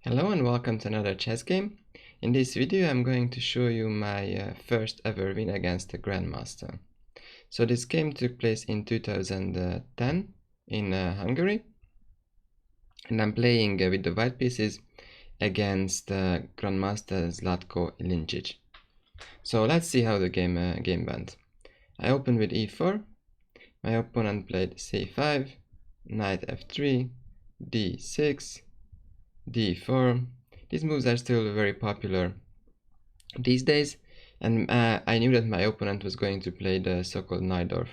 Hello and welcome to another chess game. In this video I'm going to show you my first ever win against a grandmaster. So this game took place in 2010 in Hungary, and I'm playing with the white pieces against grandmaster Zlatko Ilincic. So let's see how the game went. I opened with e4, my opponent played c5, knight f3, d6, d4. These moves are still very popular these days, and I knew that my opponent was going to play the so-called Najdorf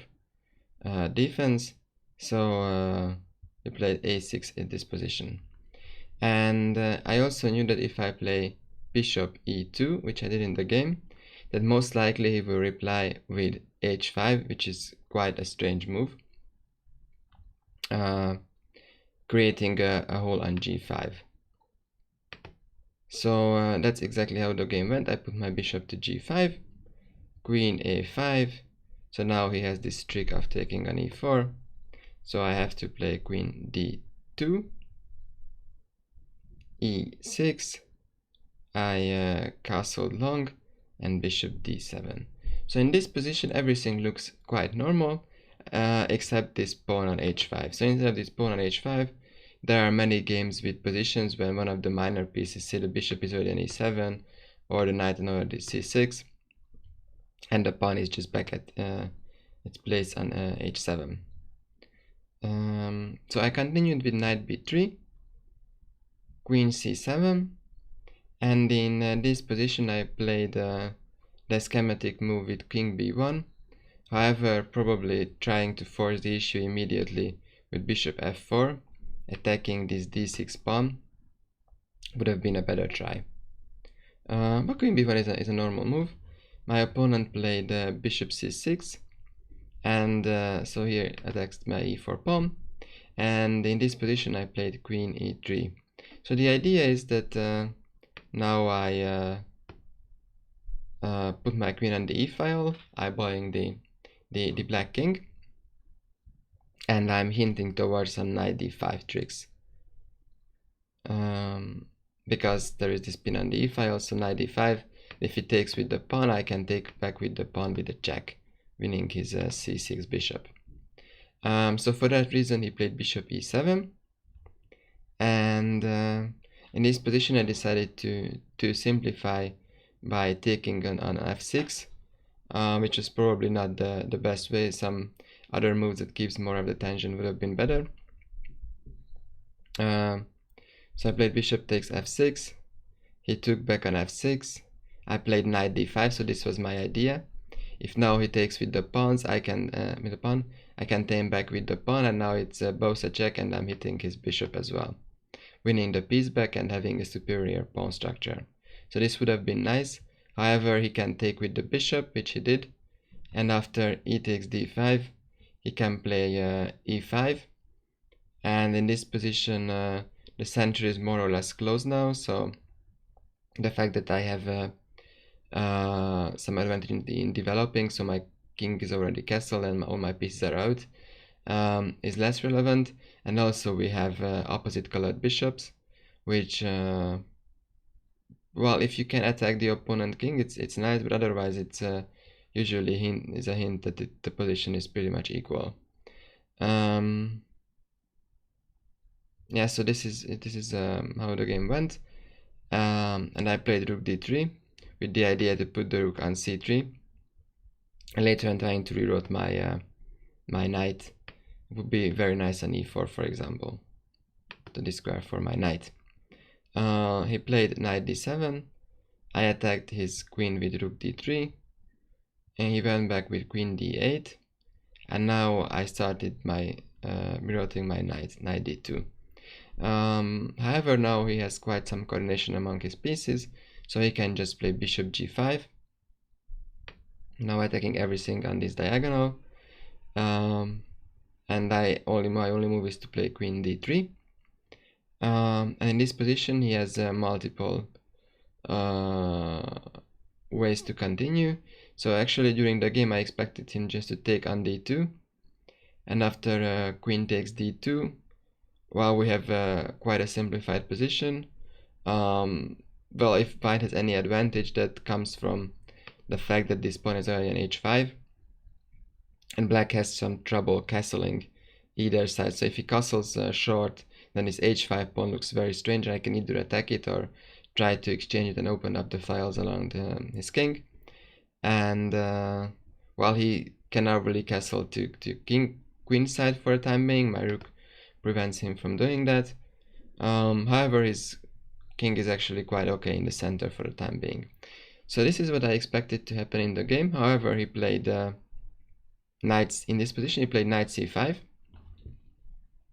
defense, so he played a6 in this position. And I also knew that if I play bishop e2, which I did in the game, that most likely he will reply with h5, which is quite a strange move, creating a hole on g5. So that's exactly how the game went. I put my bishop to g5, queen a5. So now he has this trick of taking on e4. So I have to play queen d2, e6. I castled long, and bishop d7. So in this position everything looks quite normal, except this pawn on h5. So instead of this pawn on h5, there are many games with positions when one of the minor pieces, say the bishop is already on e7 or the knight on already c6, and the pawn is just back at its place on h7. So I continued with knight b3, queen c7, and in this position I played the schematic move with king b1, however probably trying to force the issue immediately with bishop f4. Attacking this d6 pawn would have been a better try. But queen b1 is a normal move. My opponent played bishop c6, and so here attacks my e4 pawn, and in this position I played queen e3. So the idea is that now I put my queen on the e-file, eyeballing the black king, and I'm hinting towards some knight d5 tricks. Because there is this pin on the e-file, so knight d5. If he takes with the pawn, I can take back with the pawn with a check, winning his c6 bishop. So for that reason he played bishop e7, and in this position I decided to simplify by taking on f6, which is probably not the best way. Some other moves that gives more of the tension would have been better. So I played bishop takes f6, he took back on f6, I played knight d5, so this was my idea. If now he takes with the pawns, I can with the pawn, I can take back with the pawn, and now it's both a check and I'm hitting his bishop as well, winning the piece back and having a superior pawn structure. So this would have been nice. However, he can take with the bishop, which he did, and after e takes d5, he can play e5, and in this position the center is more or less closed now, so the fact that I have some advantage in developing, so my king is already castled and all my pieces are out, is less relevant. And also we have opposite colored bishops, which well, if you can attack the opponent king, it's nice, but otherwise it's usually a hint that the position is pretty much equal. Yeah, so this is how the game went, and I played rook d3 with the idea to put the rook on c3, and later I'm trying to reroute my my knight. It would be very nice on e4, for example, to this square for my knight. He played knight d7, I attacked his queen with rook d3, and he went back with queen d8, and now I started my rerouting my knight d2. However, now he has quite some coordination among his pieces, so he can just play bishop g5, now attacking everything on this diagonal, and my only move is to play queen d3, and in this position he has multiple ways to continue. So actually during the game I expected him just to take on d2, and after queen takes d2, well, we have quite a simplified position. Well, if white has any advantage, that comes from the fact that this pawn is already on h5, and black has some trouble castling either side. So if he castles short, then his h5 pawn looks very strange, and I can either attack it or try to exchange it and open up the files along his king. And while he cannot really castle to queen side for the time being, my rook prevents him from doing that. However, his king is actually quite okay in the center for the time being. So this is what I expected to happen in the game. However, he played knights in this position. He played knight c5,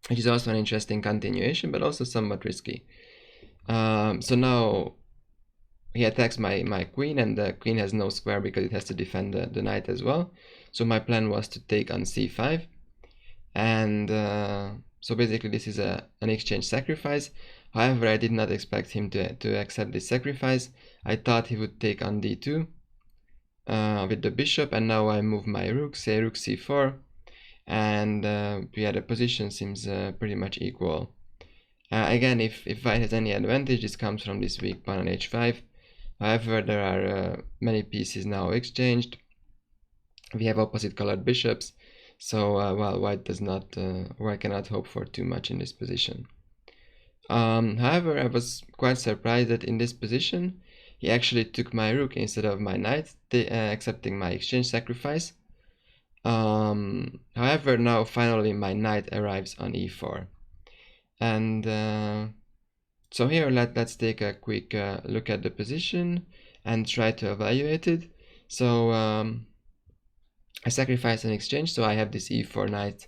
which is also an interesting continuation, but also somewhat risky. So now he attacks my queen, and the queen has no square because it has to defend the knight as well. So my plan was to take on c5, and so basically this is an exchange sacrifice. However, I did not expect him to accept this sacrifice. I thought he would take on d2 with the bishop, and now I move my rook, say rook c4, and yeah, the position seems pretty much equal. Again, if white has any advantage, this comes from this weak pawn on h5. However, there are many pieces now exchanged. We have opposite colored bishops, so well, white cannot hope for too much in this position. However, I was quite surprised that in this position he actually took my rook instead of my knight, accepting my exchange sacrifice. However, now finally my knight arrives on e4, and so here let's take a quick look at the position and try to evaluate it. So I sacrifice an exchange, so I have this e4 knight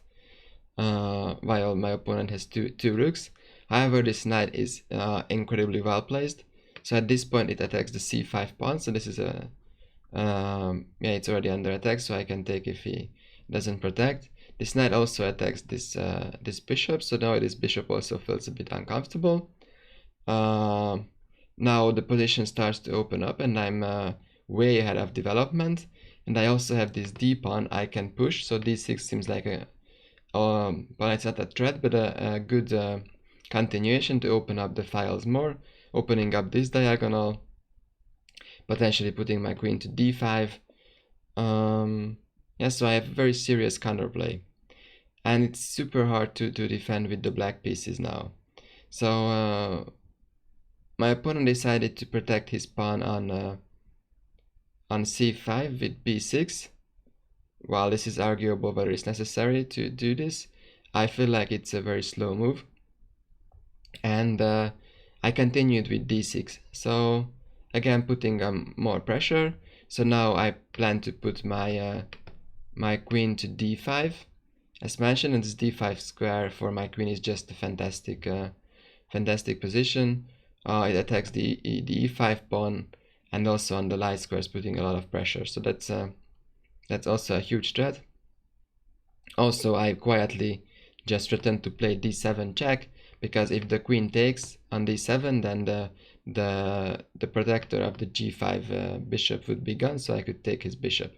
while my opponent has two rooks. However, this knight is incredibly well placed, so at this point it attacks the c5 pawn. So this is a yeah, it's already under attack, so I can take if he doesn't protect. This knight also attacks this bishop, so now this bishop also feels a bit uncomfortable. Now the position starts to open up, and I'm way ahead of development. And I also have this d pawn I can push, so d6 seems like a well, it's not a threat, but a good continuation to open up the files more, opening up this diagonal, potentially putting my queen to d5. Yeah, so I have very serious counterplay, and it's super hard to defend with the black pieces now. So my opponent decided to protect his pawn on c5 with b6. While this is arguable whether it's necessary to do this, I feel like it's a very slow move, and I continued with d6, so again putting more pressure. So now I plan to put my my queen to d5 as mentioned, and this d5 square for my queen is just a fantastic fantastic position. It attacks the e5 pawn, and also on the light squares, putting a lot of pressure, so that's also a huge threat. Also, I quietly just threatened to play d7 check, because if the queen takes on d7, then the protector of the g5 bishop would be gone, so I could take his bishop.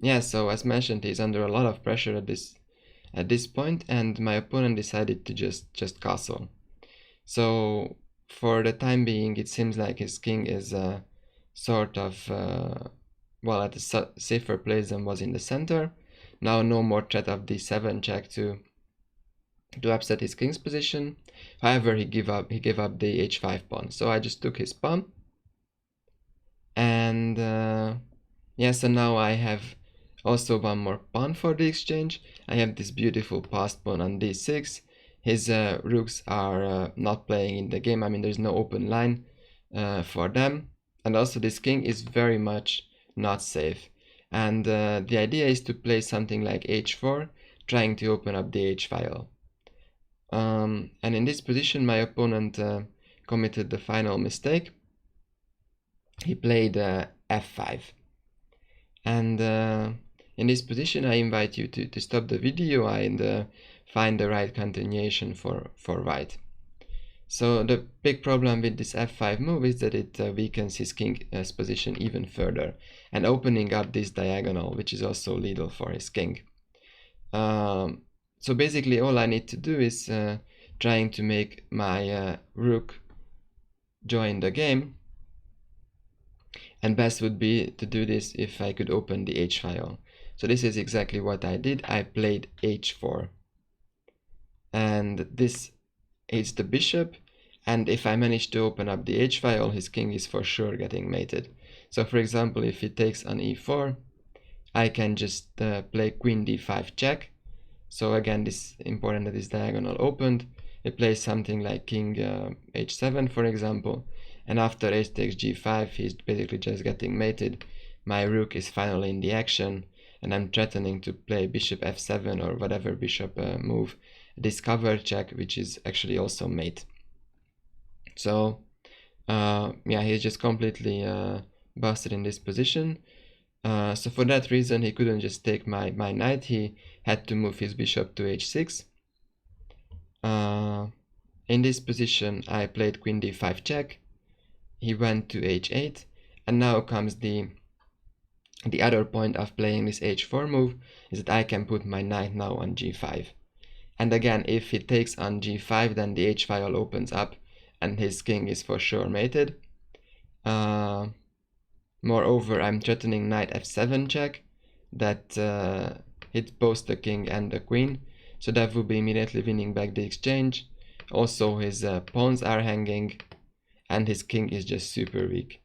Yeah, so as mentioned, he's under a lot of pressure at this point, and my opponent decided to just castle. So for the time being, it seems like his king is sort of well, at a safer place than was in the center. Now no more threat of d7 check to upset his king's position. However, he gave up the h5 pawn, so I just took his pawn, and yeah, so now I have also one more pawn for the exchange. I have this beautiful passed pawn on d6. His rooks are not playing in the game. I mean, there's no open line for them, and also this king is very much not safe. And the idea is to play something like h4, trying to open up the h file. And in this position, my opponent committed the final mistake. He played f5, and in this position, I invite you to stop the video and find the right continuation for white. So the big problem with this f5 move is that it weakens his king's position even further, and opening up this diagonal, which is also lethal for his king. So basically all I need to do is trying to make my rook join the game. And best would be to do this if I could open the h file. So this is exactly what I did. I played h4. And this is the bishop. And if I manage to open up the h file, his king is for sure getting mated. So for example, if he takes on e4, I can just play queen d5 check. So again, this important that this diagonal opened. He plays something like king h7, for example. And after h takes g5, he's basically just getting mated. My rook is finally in the action, and I'm threatening to play bishop f7 or whatever bishop move. This cover check, which is actually also mate. So yeah, he's just completely busted in this position. So for that reason, he couldn't just take my knight. He had to move his bishop to h6. In this position, I played queen d5 check. He went to h8, and now comes the other point of playing this h4 move, is that I can put my knight now on g5. And again, if he takes on g5, then the h file opens up, and his king is for sure mated. Moreover, I'm threatening knight f7 check, that hits both the king and the queen, so that will be immediately winning back the exchange. Also, his pawns are hanging, and his king is just super weak.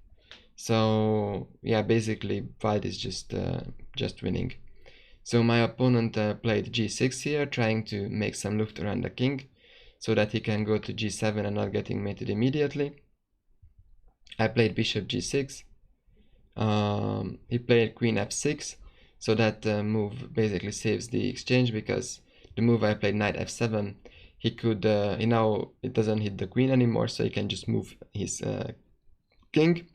So yeah, basically white is just winning. So my opponent played g6 here, trying to make some loop around the king, so that he can go to g7 and not getting mated immediately. I played bishop g6. He played queen f6, so that move basically saves the exchange, because the move I played knight f7, he could, now it doesn't hit the queen anymore, so he can just move his king.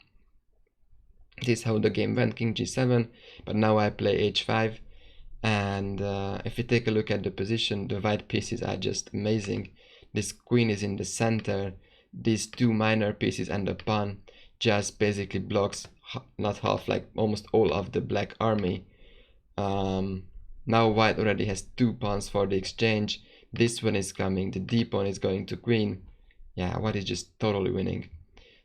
This is how the game went, king g7, but now I play h5, and if you take a look at the position, the white pieces are just amazing. This queen is in the center, these two minor pieces and the pawn just basically blocks, not half, like almost all of the black army. Now white already has two pawns for the exchange. This one is coming, the d pawn is going to queen. Yeah, white is just totally winning.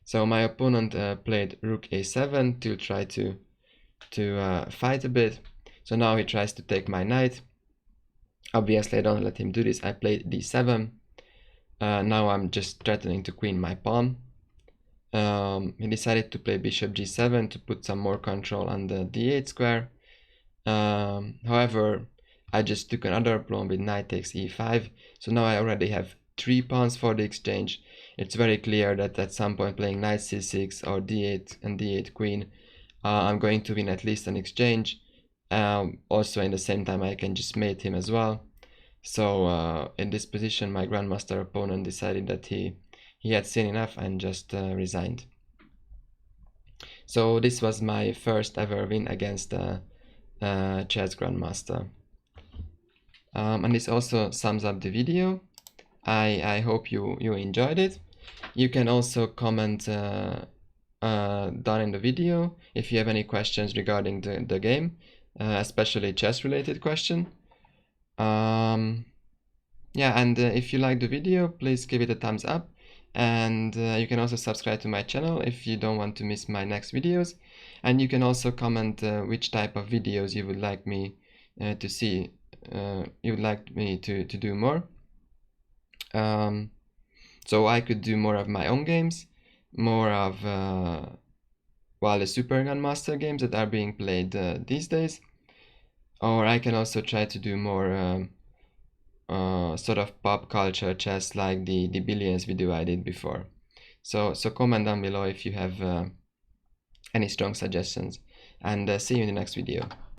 So my opponent played rook a7 to try to fight a bit. So now he tries to take my knight. Obviously I don't let him do this. I played d7. Now I'm just threatening to queen my pawn. He decided to play bishop g7 to put some more control on the d8 square. However, I just took another pawn with knight takes e5. So now I already have 3 pawns for the exchange. It's very clear that at some point playing knight c6 or d8 and d8 queen, I'm going to win at least an exchange. Also in the same time I can just mate him as well. So in this position my grandmaster opponent decided that he had seen enough and just resigned. So this was my first ever win against chess grandmaster. And this also sums up the video. I hope you enjoyed it. You can also comment down in the video if you have any questions regarding the game, especially chess related question. Yeah, and if you like the video, please give it a thumbs up, and you can also subscribe to my channel if you don't want to miss my next videos. And you can also comment which type of videos you would like me to see, you would like me to do more. So I could do more of my own games, more of the Super Grandmaster games that are being played these days, or I can also try to do more sort of pop culture chess, like the Billions video I did before. So comment down below if you have any strong suggestions, and see you in the next video.